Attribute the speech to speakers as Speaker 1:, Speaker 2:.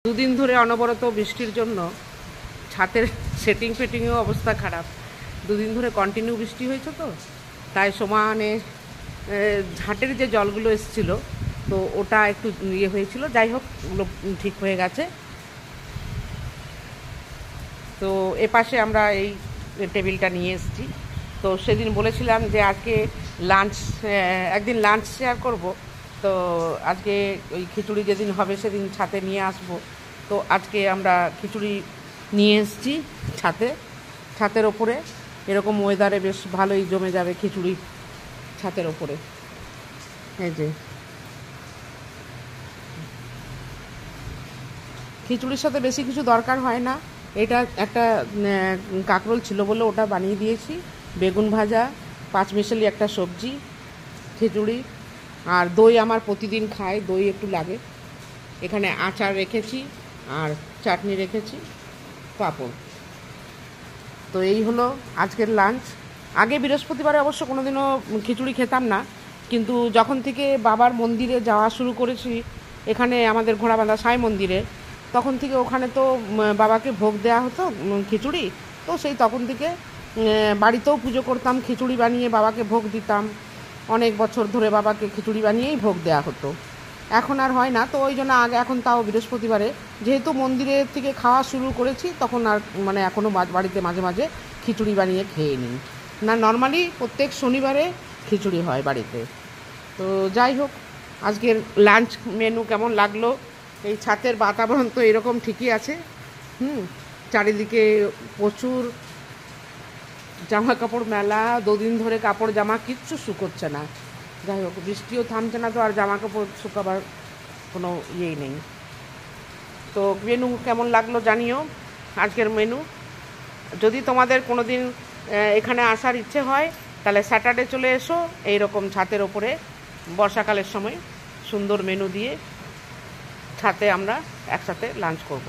Speaker 1: দুদিন ধরে অনবরত বৃষ্টির জন্য ছাতের সেটিং ফেটিংয়েও অবস্থা খারাপ। দুদিন ধরে কন্টিনিউ বৃষ্টি হয়েছে, তো তাই সমানে ঝাঁটের যে জলগুলো এসেছিলো তো ওটা একটু ইয়ে হয়েছিল। যাই হোক, ওগুলো ঠিক হয়ে গেছে। তো এপাশে আমরা এই টেবিলটা নিয়ে এসেছি। তো সেদিন বলেছিলাম যে আজকে একদিন লাঞ্চ শেয়ার করব। তো আজকে ওই খিচুড়ি যেদিন হবে সেদিন ছাতে নিয়ে আসব। তো আজকে আমরা খিচুড়ি নিয়ে এসেছি ছাতের ওপরে। এরকম ওয়েদারে বেশ ভালোই জমে যাবে খিচুড়ি ছাতের ওপরে। এই যে খিচুড়ির সাথে বেশি কিছু দরকার হয় না। এটা একটা কাঁকরোল ছিল বলে ওটা বানিয়ে দিয়েছি, বেগুন ভাজা, পাঁচমিশালি একটা সবজি, খিচুড়ি। আর দই আমার প্রতিদিন খায়, দই একটু লাগে। এখানে আচার রেখেছি আর চাটনি রেখেছি, পাঁপড়। তো এই হলো আজকের লাঞ্চ। আগে বৃহস্পতিবারে অবশ্য কোনোদিনও খিচুড়ি খেতাম না, কিন্তু যখন থেকে বাবার মন্দিরে যাওয়া শুরু করেছি, এখানে আমাদের ঘোড়াবাঁধা সাই মন্দিরে, তখন থেকে ওখানে তো বাবাকে ভোগ দেওয়া হতো খিচুড়ি। তো সেই তখন থেকে বাড়িতেও পুজো করতাম, খিচুড়ি বানিয়ে বাবাকে ভোগ দিতাম। অনেক বছর ধরে বাবাকে খিচুড়ি বানিয়েই ভোগ দেওয়া হতো। এখন আর হয় না, তো ওই জন্য এখন তাও বৃহস্পতিবারে যেহেতু মন্দিরের থেকে খাওয়া শুরু করেছি, তখন আর এখনও বাড়িতে মাঝে মাঝে খিচুড়ি বানিয়ে খেয়ে নিই। না, নর্মালি প্রত্যেক শনিবারে খিচুড়ি হয় বাড়িতে। তো যাই হোক, আজকের লাঞ্চ মেনু কেমন লাগলো? এই ছাতের বাতাবরণ তো এরকম ঠিকই আছে। চারিদিকে প্রচুর জামা কাপড় মেলা। দুদিন ধরে কাপড় জামা কিচ্ছু শুকোচ্ছে না। যাই হোক, বৃষ্টিও থামছে না, তো আর জামা কাপড় শুকাবার কোনো ইয়েই নেই। তো মেনু কেমন লাগলো জানিও, আজকের মেনু। যদি তোমাদের কোনো দিন এখানে আসার ইচ্ছে হয়, তাহলে স্যাটারডে চলে এসো। এইরকম ছাতের ওপরে বর্ষাকালের সময় সুন্দর মেনু দিয়ে ছাতে আমরা একসাথে লাঞ্চ করব।